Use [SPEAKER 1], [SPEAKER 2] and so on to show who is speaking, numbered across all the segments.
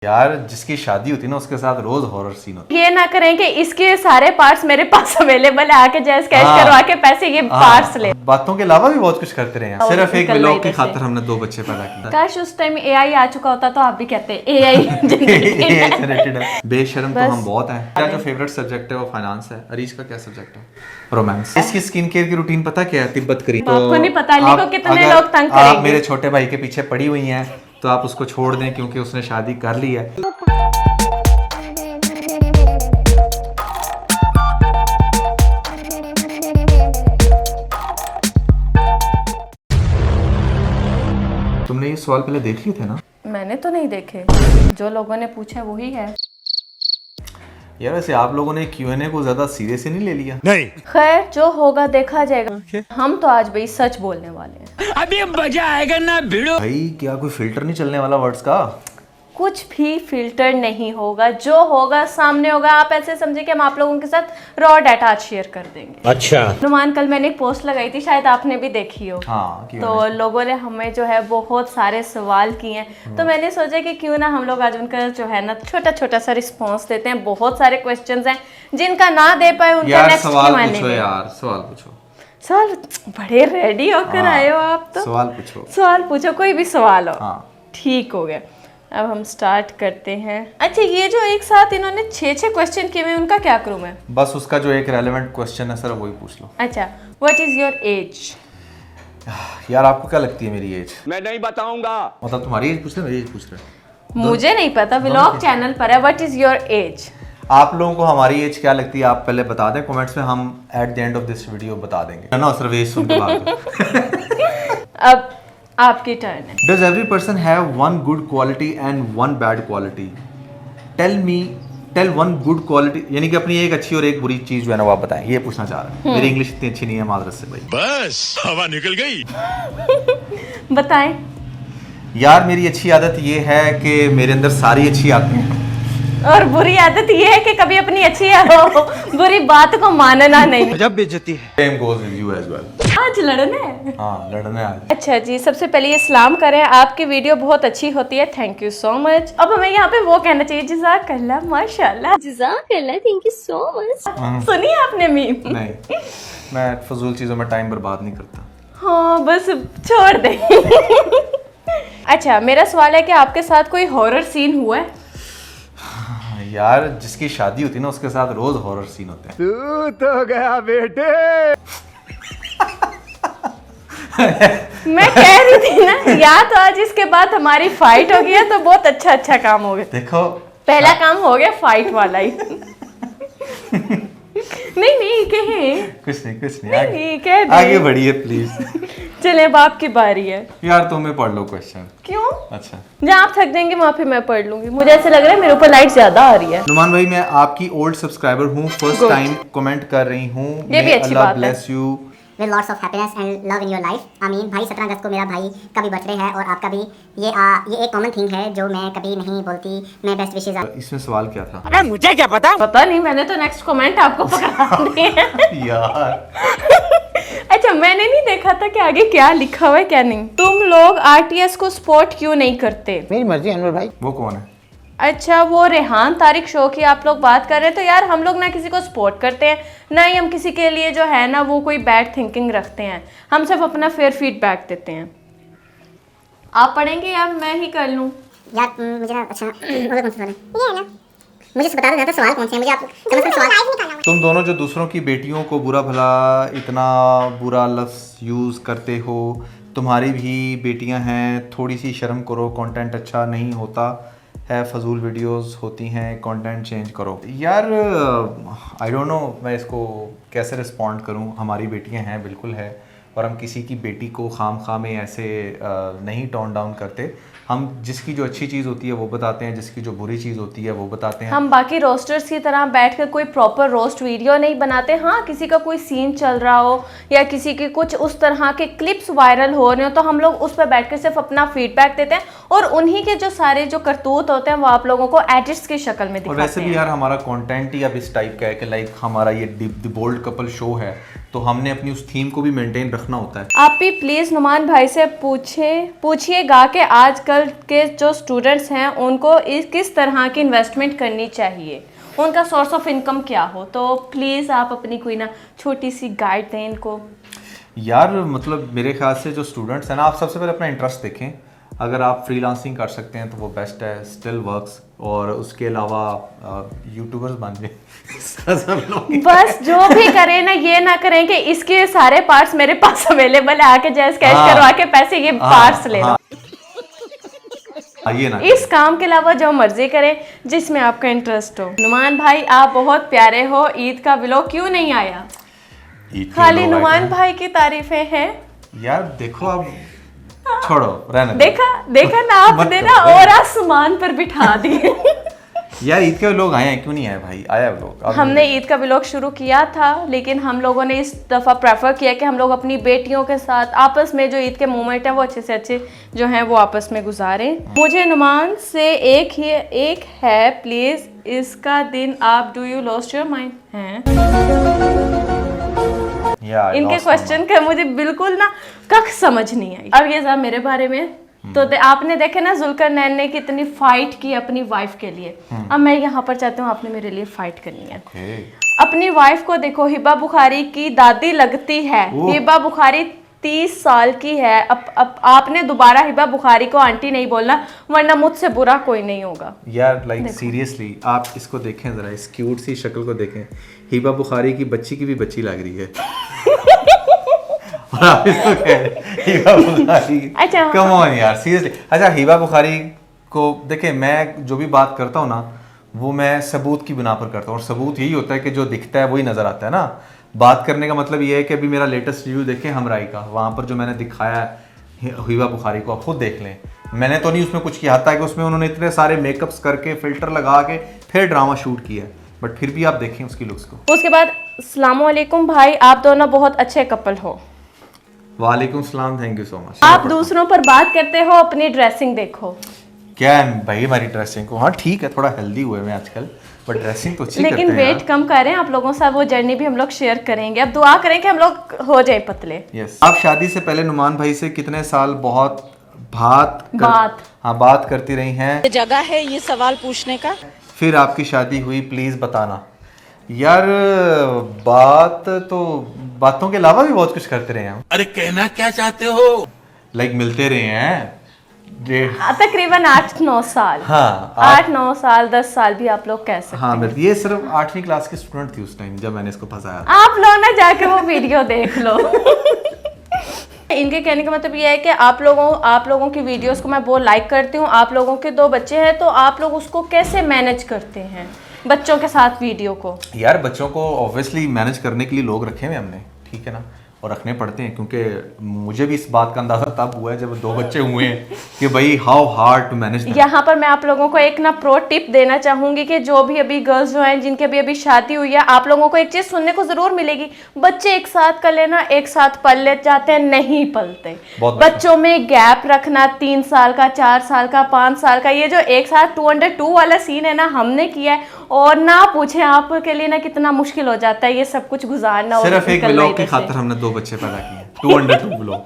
[SPEAKER 1] यार जिसकी शादी होती है ना उसके साथ रोज हॉरर सीन होता है।
[SPEAKER 2] ये ना करें कि इसके सारे पार्ट्स मेरे पास अवेलेबल है, आके जैस कैश करवा के पैसे ये पार्ट्स ले।
[SPEAKER 1] बातों के अलावा भी बहुत कुछ करते रहे हैं, सिर्फ एक
[SPEAKER 2] निकलना
[SPEAKER 1] व्लॉग की
[SPEAKER 2] इधर से।
[SPEAKER 1] खातिर हमने 2 बच्चे पैदा किए।
[SPEAKER 2] काश उस टाइम एआई आ चुका होता तो आप भी कहते एआई
[SPEAKER 1] जनरेटेड है। बेशर्म तो
[SPEAKER 2] बस।
[SPEAKER 1] हम बहुत हैं। मेरा जो फेवरेट सब्जेक्ट है वो फाइनेंस है। अरीज का क्या सब्जेक्ट है? रोमांस। इसकी स्किन केयर की रूटीन पता क्या है? तिब्बत करी।
[SPEAKER 2] आपको नहीं पता, लिखो कितने
[SPEAKER 1] अगर
[SPEAKER 2] लोग तंग
[SPEAKER 1] आप
[SPEAKER 2] करेंगे।
[SPEAKER 1] मेरे छोटे भाई के पीछे पड़ी हुई हैं तो आप उसको छोड़ दें क्योंकि उसने शादी कर ली है। तुमने ये सवाल पहले देख लिए थे ना?
[SPEAKER 2] मैंने तो नहीं देखे, जो लोगों ने पूछा वही है।
[SPEAKER 1] यार वैसे आप लोगों ने Q&A को ज्यादा सीरियस नहीं ले लिया?
[SPEAKER 3] नहीं।
[SPEAKER 2] खैर जो होगा देखा जाएगा। हम तो आज भाई सच बोलने वाले हैं।
[SPEAKER 3] अभी मजा आएगा ना भिड़ो।
[SPEAKER 1] भाई क्या कोई फिल्टर नहीं चलने वाला वर्ड्स का?
[SPEAKER 2] कुछ भी फिल्टर नहीं होगा, जो होगा सामने होगा। आप ऐसे समझे कि हम आप लोगों के साथ रॉ डाटा आज शेयर कर देंगे।
[SPEAKER 3] अच्छा।
[SPEAKER 2] नुमान कल मैंने एक पोस्ट लगाई थी, शायद आपने भी देखी हो।
[SPEAKER 1] हाँ,
[SPEAKER 2] तो लोगों ने हमें जो है बहुत सारे सवाल किए हैं, तो मैंने सोचा कि क्यों ना हम लोग आज उनका जो है ना छोटा छोटा सा रिस्पॉन्स देते हैं। बहुत सारे क्वेश्चंस हैं जिनका ना दे पाए उनका
[SPEAKER 1] यार
[SPEAKER 2] नेक्स्ट
[SPEAKER 1] सवाल
[SPEAKER 2] Q&A
[SPEAKER 1] पूछो
[SPEAKER 2] में।
[SPEAKER 1] यार, सवाल पूछो।
[SPEAKER 2] सवाल बड़े रेडी होकर
[SPEAKER 1] हाँ,
[SPEAKER 2] आए हो आप तो।
[SPEAKER 1] सवाल पूछो।
[SPEAKER 2] सवाल पूछो, कोई भी सवाल हो।
[SPEAKER 1] हाँ।
[SPEAKER 2] ठीक हो गया, अब हम स्टार्ट करते हैं। अच्छा, ये जो एक साथ इन्होंने 6 क्वेश्चन किए हैं, उनका क्या करूँ मैं?
[SPEAKER 1] बस उसका जो एक रेलेवेंट क्वेश्चन है सर वही पूछ लो।
[SPEAKER 2] अच्छा, व्हाट इज योर एज?
[SPEAKER 1] यार आपको क्या लगती है मेरी एज?
[SPEAKER 3] मैं नहीं बताऊंगा।
[SPEAKER 1] मतलब तुम्हारी एज पूछ रहे, मेरी एज पूछ रहे?
[SPEAKER 2] मुझे नहीं पता, व्लॉग चैनल पर है। What is your age?
[SPEAKER 1] आप लोगों को हमारी एज क्या लगती है आप पहले बता दें कमेंट्स में, हम at the end of this video बता देंगे, है ना? सिर्फ एज सुन के बाद।
[SPEAKER 2] अब आपकी टर्न है।
[SPEAKER 1] Does every person have one good quality and one bad quality? Tell one good quality, यानी कि अपनी एक अच्छी और एक बुरी चीज जो है ना वो आप बताएं। ये पूछना चाह रहे हैं। मेरी इंग्लिश इतनी अच्छी नहीं है मादरस से भाई।
[SPEAKER 3] बस हवा निकल गई।
[SPEAKER 2] बताएं।
[SPEAKER 1] यार मेरी अच्छी आदत ये है कि मेरे अंदर सारी अच्छी आदतें हैं।
[SPEAKER 2] और बुरी आदत ये है कि कभी अपनी अच्छी हो बुरी बात को मानना नहीं।
[SPEAKER 3] जब बेइज्जती है।
[SPEAKER 1] Same goes with you as well.
[SPEAKER 2] आज लड़ना है।
[SPEAKER 1] हाँ लड़ने आज।
[SPEAKER 2] अच्छा जी, सबसे पहले ये सलाम करें, आपकी वीडियो बहुत अच्छी होती है, थैंक यू सो मच। अब हमें यहाँ पे वो कहना चाहिए, जज़ाकल्लाह माशाल्लाह।
[SPEAKER 4] जज़ाकल्लाह, थैंक यू सो मच।
[SPEAKER 2] सुनी आपने मीम?
[SPEAKER 1] नहीं, मैं फजूल चीजों में टाइम बर्बाद नहीं करता।
[SPEAKER 2] हाँ बस छोड़ दे। अच्छा, मेरा सवाल है कि आपके साथ कोई हॉरर सीन हुआ है?
[SPEAKER 1] यार जिसकी शादी होती है ना उसके साथ रोज हॉरर सीन होते हैं।
[SPEAKER 3] तू तो गया बेटे।
[SPEAKER 2] मैं कह रही थी ना, या तो आज इसके बाद हमारी फाइट हो गई है तो बहुत अच्छा काम हो गया।
[SPEAKER 1] देखो
[SPEAKER 2] पहला काम हो गया फाइट वाला ही। नहीं कहे
[SPEAKER 1] कुछ नहीं
[SPEAKER 2] नहीं, कह दे।
[SPEAKER 1] आगे बढ़िए प्लीज।
[SPEAKER 2] चले, अब आपकी बारी है।
[SPEAKER 1] यार तुम्हें पढ़ लो क्वेश्चन।
[SPEAKER 2] क्यों?
[SPEAKER 1] अच्छा
[SPEAKER 2] जहाँ आप थक जाएंगे वहाँ पे मैं पढ़ लूंगी। मुझे ऐसा लग रहा है मेरे ऊपर लाइट ज्यादा आ रही है।
[SPEAKER 1] नुमान भाई, मैं आपकी ओल्ड सब्सक्राइबर हूँ, फर्स्ट
[SPEAKER 2] Good.
[SPEAKER 1] टाइम कमेंट कर रही हूँ।
[SPEAKER 2] ये भी अच्छी बात है।
[SPEAKER 1] Bless you
[SPEAKER 5] with lots of happiness and love in your life. आमीन। भाई 17 अगस्त को मेरा भाई का भी बर्थडे है और आपका भी। ये एक कॉमन थिंग है जो मैं कभी नहीं बोलती। मैं बेस्ट विशेज।
[SPEAKER 1] इसमें सवाल क्या था?
[SPEAKER 3] अरे मुझे क्या पता।
[SPEAKER 2] पता नहीं, मैंने तो नेक्स्ट कमेंट आपको पकड़ा दिए।
[SPEAKER 1] यार
[SPEAKER 2] अच्छा, मैंने नहीं देखा था कि आगे क्या लिखा हुआ है क्या नहीं। तुम लोग आरटीएस को सपोर्ट क्यों नहीं करते?
[SPEAKER 3] मेरी मर्जी अनवर भाई।
[SPEAKER 1] वो कौन है?
[SPEAKER 2] अच्छा, वो रेहान तारिक शो की आप लोग बात कर रहे हैं। तो यार हम लोग ना किसी को सपोर्ट करते हैं, ना ही हम किसी के लिए जो है ना वो कोई बैड थिंकिंग रखते हैं। हम सिर्फ अपना फेयर फीडबैक देते हैं। आप पढ़ेंगे या मैं ही कर लूँ?
[SPEAKER 5] यार मुझे ना अच्छा और कौन सा सवाल है? ये है ना, मुझे बता दो सवाल कौन से हैं। मुझे आप कम से कम सवाल।
[SPEAKER 1] तुम दोनों जो दूसरों की बेटियों को बुरा भला इतना बुरा लफ्ज़ यूज़ करते हो, तुम्हारी भी बेटियां हैं, थोड़ी सी शर्म करो। कंटेंट अच्छा नहीं होता है, फजूल वीडियोस होती हैं, कंटेंट चेंज करो। यार आई डोंट नो मैं इसको कैसे रिस्पॉन्ड करूं। हमारी बेटियां हैं, बिल्कुल है, और हम किसी की बेटी को खाम में ऐसे नहीं टोन डाउन करते। हम जिसकी जो अच्छी चीज़ होती है वो बताते हैं, जिसकी जो बुरी चीज़ होती है वो बताते हैं।
[SPEAKER 2] हम बाकी रोस्टर्स की तरह बैठकर कोई प्रॉपर रोस्ट वीडियो नहीं बनाते। हाँ, किसी का कोई सीन चल रहा हो या किसी की कुछ उस तरह के क्लिप्स वायरल हो रहे हो तो हम लोग उस पर बैठकर सिर्फ अपना फीडबैक देते हैं, और उन्हीं के जो सारे जो करतूत होते हैं वो आप लोगों को एडिट्स की शक्ल में
[SPEAKER 1] और
[SPEAKER 2] दिखाते
[SPEAKER 1] वैसे भी
[SPEAKER 2] हैं।
[SPEAKER 1] यार हमारा कंटेंट ही अब इस टाइप का है कि लाइक हमारा ये द बोल्ड कपल शो है, तो हमने अपनी उस थीम को भी मेंटेन रखना होता है।
[SPEAKER 2] आप भी प्लीज़ नुमान भाई से पूछिएगा कि आजकल के जो स्टूडेंट्स हैं उनको किस तरह की इन्वेस्टमेंट करनी चाहिए, उनका सोर्स ऑफ इनकम क्या हो। तो प्लीज़ आप अपनी कोई ना छोटी सी गाइड दें इनको।
[SPEAKER 1] यार मतलब मेरे ख्याल से जो स्टूडेंट्स हैं ना, आप सबसे पहले अपना इंटरेस्ट देखें। अगर आप फ्रीलांसिंग कर सकते हैं तो वो बेस्ट है, स्टिल वर्क्स। और उसके अलावा यूट्यूबर्स बन जाए
[SPEAKER 2] बस जो भी करें ना, ये ना करें कि इसके सारे पार्ट्स मेरे पास अवेलेबल है, आके जैस कैश करवा के पैसे ये पार्ट्स ले लो।
[SPEAKER 1] ये ना
[SPEAKER 2] इस काम के अलावा जो मर्जी करें जिसमें आपका इंटरेस्ट हो। नुमान भाई आप बहुत प्यारे हो, ईद का व्लॉग क्यों नहीं आया? खाली नुमान भाई की तारीफें हैं।
[SPEAKER 1] यार देखो अब छोड़ो, रहने दो।
[SPEAKER 2] देखा ना आपने ना और आसमान पर बिठा दिए।
[SPEAKER 1] यार ईद के लोग आए हैं, क्यों नहीं आए भाई? आया लोग।
[SPEAKER 2] हमने ईद का व्लॉग शुरू किया था, लेकिन हम लोगों ने इस दफ़ा प्रेफर किया कि हम लोग अपनी बेटियों के साथ आपस में जो ईद के मोमेंट हैं वो अच्छे से अच्छे जो हैं वो आपस में गुजारें। मुझे नुमान से एक है प्लीज़, इसका दिन आप do you lost your mind हैं? इनके क्वेश्चन का मुझे बिल्कुल ना कख समझ नहीं आई। अब ये जरा मेरे बारे में तो आपने देखे ना जुल्करनैन ने कितनी फाइट की अपनी वाइफ के लिए। अब मैं यहाँ पर चाहती हूँ आपने मेरे लिए फाइट करनी है। अपनी वाइफ को देखो, हिबा बुखारी की दादी लगती है। हिबा बुखारी 30 साल की है। अब आपने दोबारा हिबा बुखारी को आंटी नहीं बोलना, वरना मुझसे बुरा कोई नहीं होगा।
[SPEAKER 1] यार लाइक सीरियसली आप इसको देखें जरा, इस क्यूट सी शक्ल को देखें। हिबा बुखारी की बच्ची की भी बच्ची लग रही है। और आप इसको कह रहे हैं हिबा बुखारी।
[SPEAKER 2] अच्छा
[SPEAKER 1] कम ऑन यार सीरियसली। अच्छा हिबा बुखारी को देखें, मैं जो भी बात करता हूँ ना वो मैं सबूत की बिना पर करता हूँ, और सबूत यही होता है कि जो दिखता है वही नजर आता है ना। बात करने का मतलब ये है कि अभी मेरा लेटेस्ट रिव्यू देखें हमराई का, वहाँ पर जो मैंने दिखाया है हिबा बुखारी को, आप खुद देख लें। मैंने तो नहीं उसमें कुछ किया, था कि उसमें उन्होंने इतने सारे मेकअप्स करके फिल्टर लगा के फिर ड्रामा शूट किया है, बट फिर भी आप देखें उसकी लुक्स को।
[SPEAKER 2] उसके बाद अस्सलाम वालेकुम भाई, आप दोनों बहुत अच्छे कपल हो।
[SPEAKER 1] वालेकुम सलाम, थैंक यू सो मच।
[SPEAKER 2] आप दूसरों पर बात करते हो, अपनी ड्रेसिंग देखो।
[SPEAKER 1] क्या है भाई हमारी ड्रेसिंग को? हाँ ठीक है, थोड़ा हेल्दी हुए मैं आजकल, बट ड्रेसिंग तो अच्छी
[SPEAKER 2] लेकिन
[SPEAKER 1] करते हैं
[SPEAKER 2] वेट कम कर रहे हैं आप लोगों से, वो जर्नी भी हम लोग शेयर करेंगे। अब दुआ करें कि हम लोग हो जाए पतले।
[SPEAKER 1] यस। आप शादी से पहले नुमान भाई से कितने साल बहुत बात करती रही हैं?
[SPEAKER 6] जगह है ये सवाल पूछने का।
[SPEAKER 1] फिर आपकी शादी हुई, प्लीज बताना। यार बातों के अलावा भी बहुत कुछ करते रहे हैं।
[SPEAKER 7] अरे कहना क्या चाहते हो?
[SPEAKER 1] लाइक मिलते रहे हैं
[SPEAKER 2] तकरीबन 8-9 साल।
[SPEAKER 1] हाँ
[SPEAKER 2] 8-9 साल 10 साल भी आप लोग कह सकते हैं।
[SPEAKER 1] हाँ ये सिर्फ 8वीं क्लास की स्टूडेंट थी उस टाइम जब मैंने इसको फंसाया।
[SPEAKER 2] आप लोग ना जाके वो वीडियो देख लो। इनके कहने का मतलब ये है कि आप लोगों की वीडियोस को मैं बहुत लाइक करती हूँ। आप लोगों के 2 बच्चे हैं तो आप लोग उसको कैसे मैनेज करते हैं बच्चों के साथ वीडियो को?
[SPEAKER 1] यार बच्चों को ऑब्वियसली मैनेज करने के लिए लोग रखे हुए हमने, ठीक है ना, और रखने पड़ते हैं, क्योंकि मुझे भी इस बात का अंदाजा तब हुआ है जब 2 बच्चे हुए हैं कि भाई हाउ हार्ड टू मैनेज।
[SPEAKER 2] यहाँ पर मैं आप लोगों को एक ना प्रो टिप देना चाहूंगी कि जो भी अभी गर्ल्स जो हैं जिनकी अभी शादी हुई है, आप लोगों को एक चीज सुनने को जरूर मिलेगी, बच्चे एक साथ कर लेना, एक साथ पल ले जाते हैं, नहीं पलते। बच्चों में गैप रखना, 3 साल का, 4 साल का, 5 साल का, ये जो एक साथ 202 वाला सीन है ना हमने किया है, और ना पूछे आपके लिए ना कितना मुश्किल हो जाता है ये सब कुछ गुजारना।
[SPEAKER 1] सिर्फ एक व्लॉग की खातिर हमने 2 बच्चे पैदा किए, 202 व्लॉग।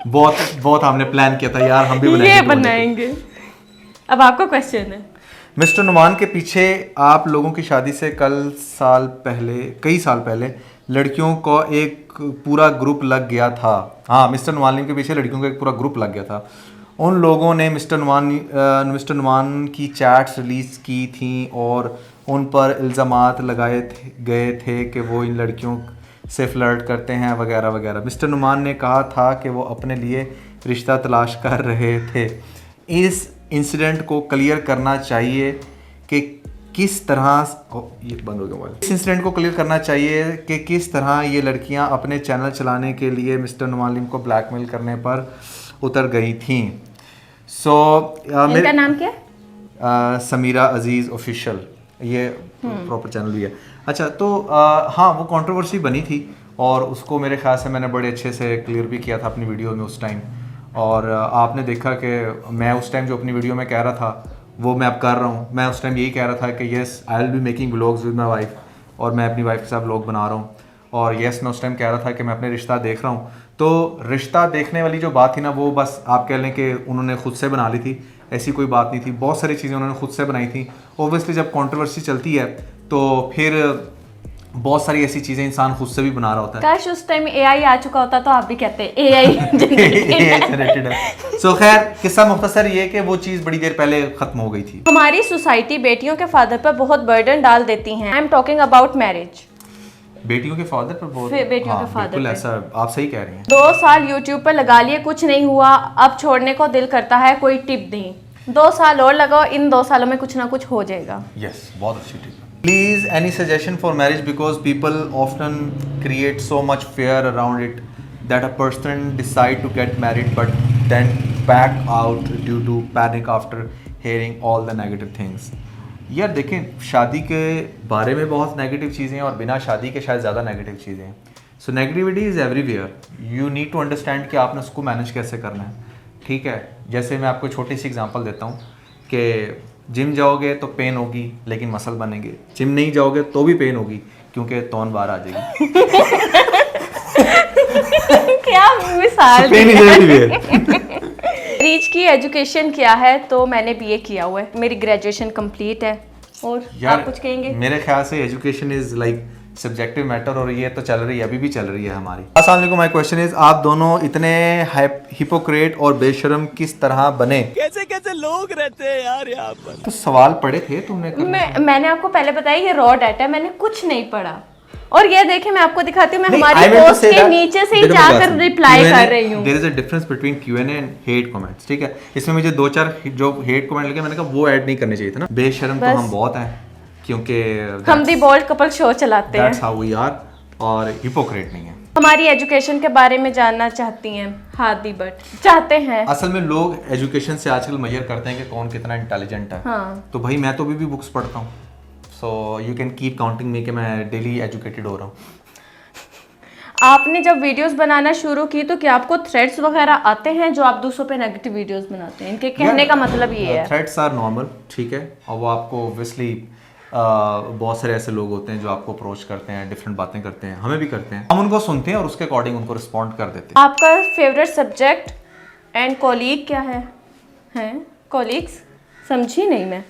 [SPEAKER 1] बहुत हमने प्लान किया था यार, हम भी
[SPEAKER 2] बनाएंगे। अब आपका क्वेश्चन है
[SPEAKER 1] मिस्टर नुमान के पीछे आप लोगों की शादी से कई साल पहले लड़कियों को एक पूरा ग्रुप लग गया था। हाँ मिस्टर नुमान के पीछे लड़कियों का एक पूरा ग्रुप लग गया था। उन लोगों ने मिस्टर नुमान की चैट्स रिलीज़ की थी और उन पर इल्ज़ामात लगाए गए थे कि वो इन लड़कियों से फ्लर्ट करते हैं वगैरह वगैरह। मिस्टर नुमान ने कहा था कि वो अपने लिए रिश्ता तलाश कर रहे थे। इस इंसिडेंट को क्लियर करना चाहिए कि किस तरह इस इंसिडेंट को क्लियर करना चाहिए कि किस तरह ये लड़कियां अपने चैनल चलाने के लिए मिस्टर नुमान को ब्लैकमेल करने पर उतर गई थीं।
[SPEAKER 2] इनका नाम क्या है?
[SPEAKER 1] समीरा अजीज़ ऑफिशियल, ये प्रॉपर चैनल भी है। अच्छा तो हाँ वो कंट्रोवर्सी बनी थी और उसको मेरे ख्याल से मैंने बड़े अच्छे से क्लियर भी किया था अपनी वीडियो में उस टाइम। और आपने देखा कि मैं उस टाइम जो अपनी वीडियो में कह रहा था वो मैं अब कर रहा हूँ। मैं उस टाइम यही कह रहा था कि yes I will be making vlogs with my wife, और मैं अपनी वाइफ के साथ व्लॉग बना रहा हूँ। और यस मैं उस टाइम कह रहा था कि मैं अपने रिश्ता देख रहा हूँ, तो रिश्ता देखने वाली जो बात थी ना, वो बस आप कह लें कि उन्होंने खुद से बना ली थी, ऐसी कोई बात नहीं थी। बहुत सारी चीज़ें उन्होंने खुद से बनाई थी। ओबियसली जब कंट्रोवर्सी चलती है तो फिर बहुत सारी ऐसी चीज़ें इंसान खुद से भी बना रहा होता है।
[SPEAKER 2] काश उस टाइम एआई आ चुका होता तो आप भी कहते एआई
[SPEAKER 1] जनरेटेड है। सो खैर किस्सा मुख्तसर ये कि वो चीज़ बड़ी देर पहले ख़त्म हो गई थी।
[SPEAKER 2] हमारी सोसाइटी बेटियों के फादर पर बहुत बर्डन डाल देती हैं। I am talking about marriage.
[SPEAKER 1] बेटियों के फादर पर बहुत,
[SPEAKER 2] बेटियों के फादर
[SPEAKER 1] बिल्कुल
[SPEAKER 2] पे।
[SPEAKER 1] ऐसा आप सही कह रही हैं।
[SPEAKER 2] 2 साल यूट्यूब पर लगा लिए, कुछ नहीं हुआ, अब छोड़ने को दिल करता है, कोई टिप दें। 2 साल और लगाओ, इन 2 सालों में कुछ ना कुछ हो जाएगा।
[SPEAKER 1] यस, बहुत अच्छी tip. Please, any suggestion for marriage, because people often create so much fear around it that a person decide to get married but then back out due to panic after hearing all the negative things. यार देखें, शादी के बारे में बहुत negative चीज़ें हैं और बिना शादी के शायद ज़्यादा नेगेटिव चीज़ें हैं। So negativity is everywhere, you need to understand कि आपने उसको मैनेज कैसे करना है। ठीक है, जैसे मैं आपको छोटी सी एग्जांपल देता हूँ कि जिम जाओगे तो पेन होगी लेकिन मसल बनेंगे, जिम नहीं जाओगे तो भी पेन होगी क्योंकि तौन बाहर आ जाएगी।
[SPEAKER 2] क्या मिसाल
[SPEAKER 1] पेन इज एवरीवेयर।
[SPEAKER 2] रीच की एजुकेशन क्या है? तो मैंने बीए किया हुआ है, मेरी ग्रेजुएशन कंप्लीट है। और आप कुछ कहेंगे?
[SPEAKER 1] मेरे ख्याल से education is like subjective matter, और ये तो चल रही है, अभी भी चल रही है हमारी। अस्सलाम वालेकुम, माय क्वेश्चन इज, आप दोनों इतने हिपोक्रेट और बेशर्म किस तरह बने?
[SPEAKER 7] कैसे कैसे लोग रहते हैं यार यहाँ पर।
[SPEAKER 1] तो सवाल पढ़े थे तुमने?
[SPEAKER 2] मैंने आपको पहले बताया ये रॉ डाटा है, मैंने कुछ नहीं पढ़ा। और ये देखिए मैं आपको दिखाती हूँ, मैं हमारी पोस्ट के नीचे से ही जाकर रिप्लाई कर रही हूँ।
[SPEAKER 1] There is a difference between Q&A and hate comments. ठीक है, इसमें मुझे 2-4 जो हेट कमेंट लगे, मैंने कहा वो ऐड नहीं करने चाहिए था ना। बेशर्म तो हम बहुत हैं क्योंकि
[SPEAKER 2] हम दी बोल्ड कपल शो चलाते हैं,
[SPEAKER 1] दैट्स हाउ वी आर, और हिपोक्रेट नहीं है।
[SPEAKER 2] हमारी एजुकेशन के बारे में जानना चाहती हैं हादी बट चाहते हैं।
[SPEAKER 1] असल में लोग एजुकेशन से आजकल मेजर करते हैं कि कौन कितना इंटेलिजेंट है।
[SPEAKER 2] हाँ।
[SPEAKER 1] तो भाई मैं तो अभी भी बुक्स पढ़ता हूँ, so you can keep counting me कि मैं डेली एजुकेटेड हो रहा हूँ।
[SPEAKER 2] आपने जब वीडियोस बनाना शुरू की तो क्या आपको थ्रेड्स वगैरह आते हैं जो आप दूसरों पे नेगेटिव वीडियोस बनाते हैं? इनके कहने का मतलब ये है।
[SPEAKER 1] थ्रेड्स आर नॉर्मल, ठीक है, और वो आपको ऑब्वियसली बहुत सारे ऐसे लोग होते हैं जो आपको अप्रोच करते हैं, डिफरेंट बातें करते हैं, हमें भी करते हैं, हम उनको सुनते हैं और उसके अकॉर्डिंग उनको रिस्पॉन्ड कर देते हैं।
[SPEAKER 2] आपका फेवरेट सब्जेक्ट एंड कॉलीग क्या है? हैं कॉलीग्स समझी नहीं मैं।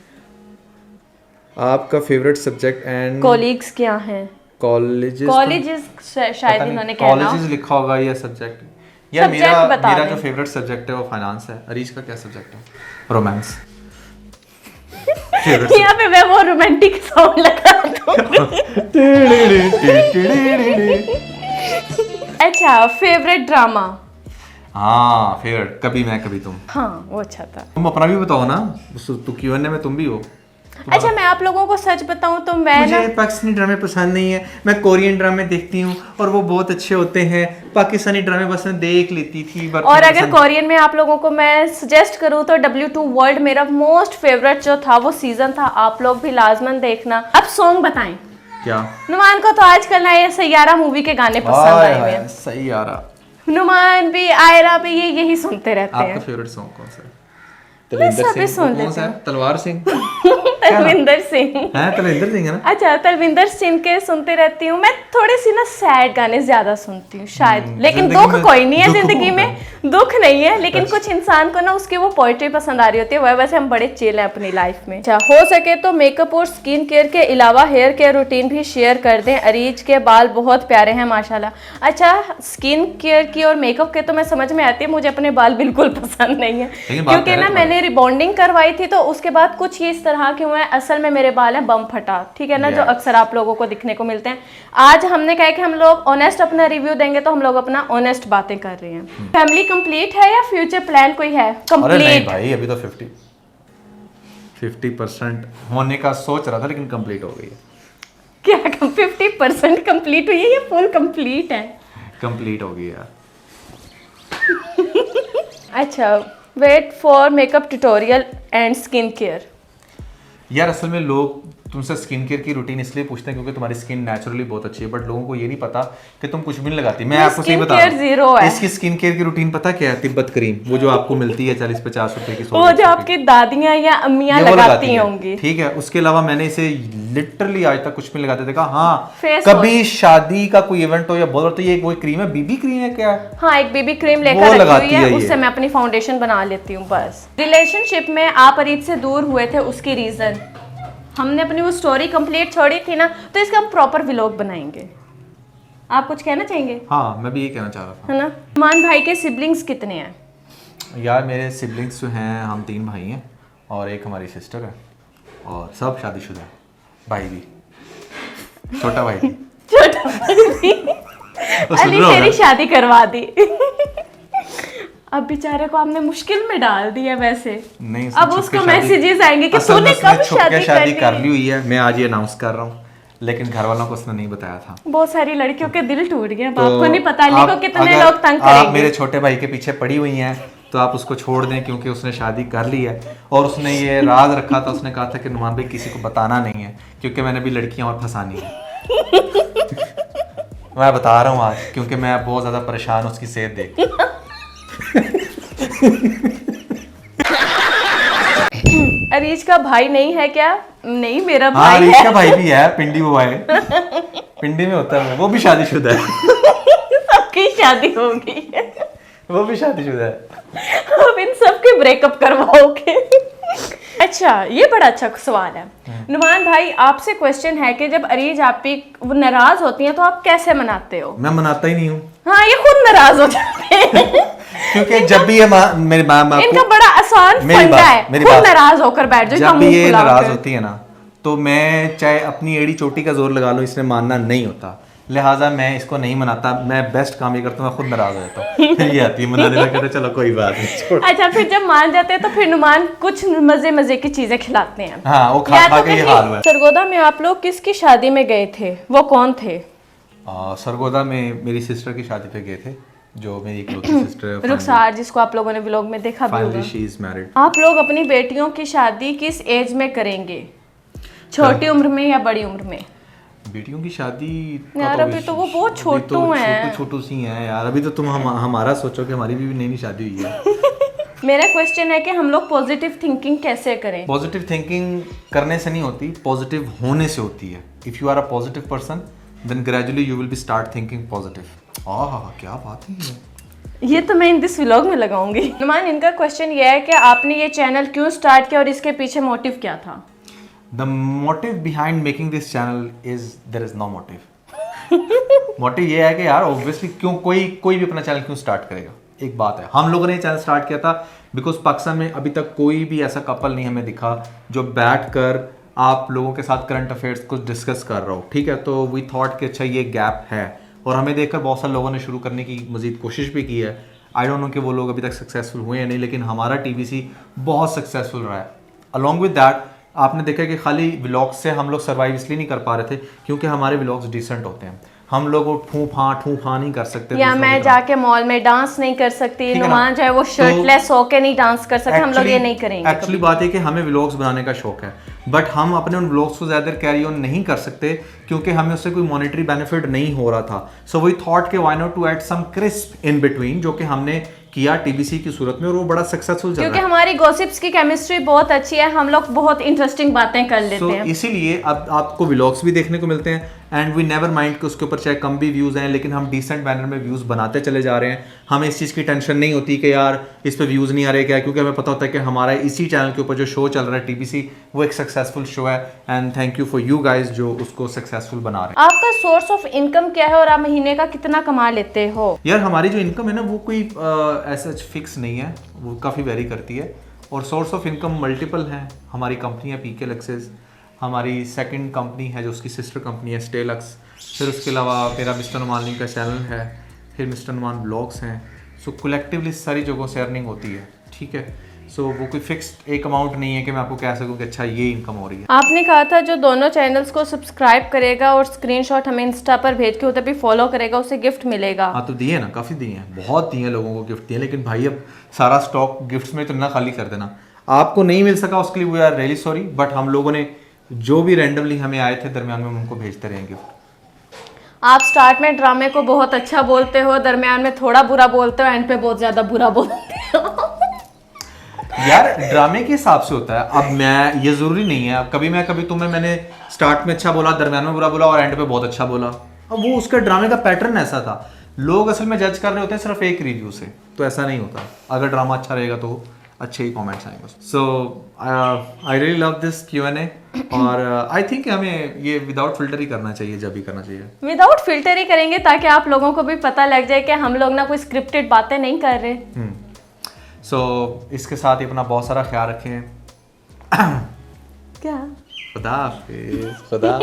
[SPEAKER 1] आपका फेवरेट सब्जेक्ट एंड
[SPEAKER 2] कॉलीग्स क्या हैं?
[SPEAKER 1] कॉलेजेस
[SPEAKER 2] शायद इन्होंने कहना हो।
[SPEAKER 1] कॉलेजेस लिखा होगा या सब्जेक्ट। यार मेरा जो फेवरेट सब्जेक्ट है वो फाइनेंस है। अरीज का क्या सब्जेक्ट है? रोमांस।
[SPEAKER 2] यहाँ पे मैं वो रोमांटिक सॉन्ग लगा अच्छा, फेवरेट ड्रामा?
[SPEAKER 1] हाँ फेवरेट कभी मैं कभी तुम।
[SPEAKER 2] हाँ वो अच्छा था।
[SPEAKER 1] तुम अपना भी बताओ ना, तो Q&A में तुम भी हो।
[SPEAKER 2] अच्छा मैं आप लोगों को सच बताऊं तो मैं
[SPEAKER 1] मुझे पाकिस्तानी ड्रामे पसंद नहीं है, मैं कोरियन ड्रामे देखती हूँ और वो बहुत अच्छे होते हैं। पाकिस्तानी ड्रामे बस मैं देख लेती थी।
[SPEAKER 2] और अगर कोरियन में आप लोगों को मैं सजेस्ट करूँ तो W2 वर्ल्ड मेरा मोस्ट फेवरेट जो था वो सीजन था, आप लोग भी लाजमन देखना। अब सॉन्ग बताएं।
[SPEAKER 1] क्या?
[SPEAKER 2] नुमान को तो आजकल ना ये सैयारा मूवी के गाने पसंद आए हुए हैं।
[SPEAKER 1] सैयारा,
[SPEAKER 2] नुमान भी आयरा भी यही सुनते रहते हैं।
[SPEAKER 1] आपका फेवरेट सॉन्ग कौन सा है?
[SPEAKER 2] मैं सभी सुन
[SPEAKER 1] कौन सा है? तलवार सिंह।
[SPEAKER 2] तलविंदर सिंह
[SPEAKER 1] है, तलविंदर सिंह है ना?
[SPEAKER 2] अच्छा तलविंदर सिंह के सुनते रहती हूँ मैं। थोड़ी सी ना सैड गाने ज्यादा सुनती हूँ शायद, लेकिन दुख कोई नहीं है जिंदगी में, दुख नहीं है, लेकिन कुछ इंसान को ना उसकी वो पोएट्री पसंद आ रही होती है। वैसे हम बड़े चिल हैं अपनी लाइफ में। अच्छा हो सके तो मेकअप और स्किन केयर के अलावा हेयर केयर रूटीन भी शेयर कर दें। अरीज के बाल बहुत प्यारे हैं माशाल्लाह। अच्छा स्किन केयर की और मेकअप के तो मैं समझ में आती है, मुझे अपने बाल बिल्कुल पसंद नहीं है क्योंकि ना मैंने रिबॉन्डिंग करवाई थी तो उसके बाद कुछ ये इस तरह के हुए। असल में मेरे बाल हैं बम फटा, ठीक है ना, जो अक्सर आप लोगों को दिखने को मिलते हैं। आज हमने कहा कि हम लोग ऑनेस्ट अपना रिव्यू देंगे तो हम लोग अपना ऑनेस्ट बातें कर रहे हैं। फैमिली कंप्लीट है या फ्यूचर प्लान कोई है?
[SPEAKER 1] अरे नहीं
[SPEAKER 2] कंप्लीट
[SPEAKER 1] भाई, अभी तो 50% होने का सोच रहा था लेकिन कंप्लीट हो गई है।
[SPEAKER 2] क्या 50% कंप्लीट हुई है या फुल कंप्लीट है?
[SPEAKER 1] कंप्लीट हो गई यार।
[SPEAKER 2] अच्छा wait for makeup tutorial and skin care.
[SPEAKER 1] यार असल में लोग तुमसे स्किन केयर की रूटीन इसलिए पूछते हैं क्योंकि तुम्हारी स्किन नेचुरली बहुत अच्छी है, बट लोगों को ये नहीं पता कि तुम कुछ भी नहीं लगाती। मैं आपको सही बता रहा हूं, इसकी स्किन केयर की रूटीन पता क्या है? तिब्बत क्रीम, वो जो आपको मिलती है 40-50 रुपए की,
[SPEAKER 2] वो जो आपकी दादियां या अम्मियां लगाती होंगी,
[SPEAKER 1] ठीक है। उसके अलावा मैंने इसे लिटरली आज तक कुछ भी लगाते देखा। हाँ,
[SPEAKER 2] Face
[SPEAKER 1] कभी शादी का कोई इवेंट हो या बोल तो ये कोई क्रीम है, बीबी क्रीम है क्या?
[SPEAKER 2] हाँ, एक बेबी क्रीम लेकर रखी हुई है, उससे मैं अपनी फाउंडेशन बना लेती हूँ बस। रिलेशनशिप में आप अरीज से दूर हुए थे, उसकी रीजन हमने अपनी वो स्टोरी कंप्लीट छोड़ी थी ना, तो इसका हम प्रॉपर व्लॉग बनाएंगे। आप कुछ कहना चाहेंगे?
[SPEAKER 1] हाँ, मैं भी ये कहना चाह रहा था,
[SPEAKER 2] है ना। नुमान भाई के सिबलिंग्स कितने हैं?
[SPEAKER 1] यार मेरे सिबलिंग्स जो हैं, हम 3 भाई हैं और एक हमारी सिस्टर है, और सब शादीशुदा है। भाई भी, छोटा भाई भी।
[SPEAKER 2] छोटा भाई अली तेरी शादी करवा दी। अब बेचारे को आपने मुश्किल में डाल दिया। वैसे
[SPEAKER 1] नहीं,
[SPEAKER 2] अब उसको मैसेजेस आएंगे कि तूने कब शादी
[SPEAKER 1] कर ली हुई है। मैं आज ये अनाउंस कर रहा हूँ, लेकिन घर वालों को उसने नहीं बताया था।
[SPEAKER 2] बहुत सारी लड़कियों के दिल टूट गए, आपको नहीं पता अली को कितने लोग तंग करेंगे।
[SPEAKER 1] आप मेरे छोटे भाई के पीछे पड़ी हुई हैं तो आप उसको छोड़ दें, क्योंकि उसने शादी कर ली है और उसने ये राज रखा था। उसने कहा था कि नुमान भाई किसी को बताना नहीं है, क्योंकि मैंने भी लड़कियां और फंसानी है। मैं बता रहा हूँ आज, क्योंकि मैं बहुत ज्यादा परेशान हूँ उसकी सेहत देख।
[SPEAKER 2] अरीज का भाई नहीं है क्या? नहीं, मेरा
[SPEAKER 1] हाँ,
[SPEAKER 2] भाई
[SPEAKER 1] अरीज
[SPEAKER 2] है।
[SPEAKER 1] का भाई भी है, पिंडी वो है। पिंडी में होता है, वो भी शादीशुदा है।
[SPEAKER 2] सबकी शादी होगी,
[SPEAKER 1] वो भी शादीशुदा है।
[SPEAKER 2] अब इन सबके ब्रेकअप करवाओगे। अच्छा, ये बड़ा अच्छा सवाल है नुमान भाई, आपसे क्वेश्चन है कि जब अरीज आप पे नाराज होती हैं तो आप कैसे मनाते हो?
[SPEAKER 1] मैं मनाता ही नहीं हूँ।
[SPEAKER 2] हाँ, ये खुद नाराज हो जाते हैं।
[SPEAKER 1] क्योंकि जब भी ये मेरी माँ
[SPEAKER 2] इनका बड़ा आसान फंडा है, खुद नाराज होकर बैठ जाओ।
[SPEAKER 1] जब भी ये नाराज होती है ना, तो मैं चाहे अपनी एड़ी चोटी का जोर लगा लूं, इसने मानना नहीं होता। लिहाजा मैं इसको नहीं मनाता। मैं बेस्ट काम ये करता हूँ, मैं खुद नाराज हो जाता हूँ। ये आती है मनाने लगा, कहते चलो कोई बात नहीं, छोड़।
[SPEAKER 2] अच्छा, फिर जब मान जाते हैं तो फिर नुमान कुछ मजे मजे की चीजें खिलाते हैं।
[SPEAKER 1] हाँ, वो खा खा के ये हाल हुआ है।
[SPEAKER 2] सरगोदा में आप लोग किसकी शादी में गए थे? वो कौन थे?
[SPEAKER 1] सरगोदा में मेरी सिस्टर की शादी पे गए थे, जो मेरी इकलौती सिस्टर है,
[SPEAKER 2] रुखसार, जिसको आप लोगों ने व्लॉग में देखा भी होगा।
[SPEAKER 1] Finally she is married.
[SPEAKER 2] आप लोग अपनी बेटियों की शादी किस एज में करेंगे? छोटी उम्र में या बड़ी उम्र में?
[SPEAKER 1] बेटियों की शादी
[SPEAKER 2] यार अभी तो वो बहुत छोटू हैं।
[SPEAKER 1] छोटू सी हैं यार। अभी तो तुम हमारा सोचो कि हमारी भी नई नई शादी हुई है।
[SPEAKER 2] मेरा क्वेश्चन है कि हम लोग पॉजिटिव थिंकिंग कैसे करें?
[SPEAKER 1] पॉजिटिव थिंकिंग करने से नहीं होती, पॉजिटिव होने से होती है। If you are a positive person, then gradually you will be start thinking positive. आहा, क्या बात है
[SPEAKER 2] ये तो मैं इन दिस व्लॉग में लगाऊंगी। नुमान, इनका क्वेश्चन ये है कि आपने ये चैनल क्यों स्टार्ट किया और इसके पीछे मोटिव क्या था?
[SPEAKER 1] The motive behind making this channel is there is no motive. Motive ये है कि यार ऑब्वियसली क्यों कोई भी अपना चैनल क्यों स्टार्ट करेगा। एक बात है, हम लोगों ने ये चैनल स्टार्ट किया था बिकॉज पाकिस्तान में अभी तक कोई भी ऐसा कपल नहीं हमें दिखा जो बैठकर आप लोगों के साथ करंट अफेयर्स को डिस्कस कर रहा हो, ठीक है। तो वी थॉट कि अच्छा ये गैप है, और हमें देखकर बहुत सारे लोगों ने शुरू करने की मजीद कोशिश भी की है। आई डोंट नो कि वो लोग अभी तक सक्सेसफुल हुए या नहीं, लेकिन हमारा TVC बहुत सक्सेसफुल रहा है। अलॉन्ग विद दैट आपने देखा कि खाली व्लॉग्स से हम लोग सर्वाइव इसलिए नहीं कर पा रहे थे क्योंकि हमारे व्लॉग्स डिसेंट होते हैं। हम लोग ठूं फां नहीं कर सकते,
[SPEAKER 2] या मैं जाके मॉल में डांस नहीं कर सकती, नुमान जो है वो शर्टलेस होके नहीं डांस कर सकते। हम लोग ये नहीं करेंगे।
[SPEAKER 1] एक्चुअली बात है कि हमें व्लॉग्स बनाने का शौक है, बट हम अपने उन व्लॉग्स को ज़्यादा कैरी ऑन नहीं कर सकते क्योंकि हमें उससे कोई मॉनेटरी बेनिफिट नहीं हो रहा था। सो वी थॉट के why not to add some crisp in between, जो कि हमने किया TVC की सूरत में, और वो बड़ा सक्सेसफुल चल रहा है
[SPEAKER 2] क्योंकि हमारी गॉसिप्स की केमिस्ट्री बहुत अच्छी है। हम लोग बहुत इंटरेस्टिंग बातें कर लेते हैं,
[SPEAKER 1] इसीलिए अब आपको व्लॉग्स भी देखने को मिलते हैं। एंड वी नेवर माइंड कि उसके ऊपर चाहे कम भी व्यूज़ हैं, लेकिन हम डिसेंट बैनर में व्यूज़ बनाते चले जा रहे हैं। हमें इस चीज़ की टेंशन नहीं होती कि यार इस पे व्यूज़ नहीं आ रहे क्या, क्योंकि हमें पता होता है कि हमारा इसी चैनल के ऊपर जो शो चल रहा है TVC, वो एक सक्सेसफुल शो है। And thank you for you guys जो उसको सक्सेसफुल बना रहे हैं।
[SPEAKER 2] आपका सोर्स ऑफ इनकम क्या है और आप महीने का कितना कमा लेते हो?
[SPEAKER 1] यार हमारी जो इनकम है ना, वो कोई ऐसा फिक्स नहीं है, वो काफ़ी वेरी करती है। और सोर्स ऑफ इनकम मल्टीपल हैं। हमारी कंपनी है PK Luxes, हमारी सेकंड कंपनी है जो उसकी सिस्टर कंपनी है Stay Lux, फिर उसके अलावा मेरा मिस्टर नुमान का चैनल है, फिर मिस्टर नुमान ब्लॉग्स हैं। सो कलेक्टिवली सारी जगहों से अर्निंग होती है, ठीक है। सो वो कोई फिक्स्ड एक अमाउंट नहीं है कि मैं आपको कह सकूं कि अच्छा ये इनकम हो रही है।
[SPEAKER 2] आपने कहा था जो दोनों चैनल्स को सब्सक्राइब करेगा और स्क्रीनशॉट हमें इंस्टा पर भेज के उधर भी फॉलो करेगा उसे गिफ्ट मिलेगा।
[SPEAKER 1] हाँ, तो दिए ना, काफ़ी दिए हैं, बहुत दिए लोगों को गिफ्ट दिए, लेकिन भाई अब सारा स्टॉक गिफ्ट्स में तो ना खाली कर देना। आपको नहीं मिल सका उसके लिए we are really sorry, but हम लोगों ने जो भी रैंडमली हमें आए थे दरमियान में हम उनको भेजते रहेंगे।
[SPEAKER 2] आप स्टार्ट में ड्रामे को बहुत अच्छा बोलते हो, दरमियान में थोड़ा बुरा बोलते हो, एंड पे बहुत ज्यादा बुरा बोलते हो।
[SPEAKER 1] यार ड्रामे के हिसाब से होता है। अब मैं, ये जरूरी नहीं है, अब कभी तुम्हें मैंने स्टार्ट में अच्छा बोला, दरमियान में बुरा बोला और एंड पे बहुत अच्छा बोला। अब वो उसका ड्रामे का पैटर्न ऐसा था। लोग असल में जज कर रहे होते हैं सिर्फ एक रिव्यू से, तो ऐसा नहीं होता। अगर ड्रामा अच्छा रहेगा तो अच्छे ही कमेंट्स आएंगे। So I really love this Q&A और आई थिंक हमें ये विदाउट फिल्टर ही करना चाहिए, जब भी करना चाहिए
[SPEAKER 2] विदाउट फिल्टर ही करेंगे ताकि आप लोगों को भी पता लग जाए कि हम लोग ना कोई स्क्रिप्टेड बातें नहीं कर रहे।
[SPEAKER 1] सो इसके साथ ही अपना बहुत सारा ख्याल रखें।
[SPEAKER 2] क्या
[SPEAKER 1] खुदा हाफिज़। खुदा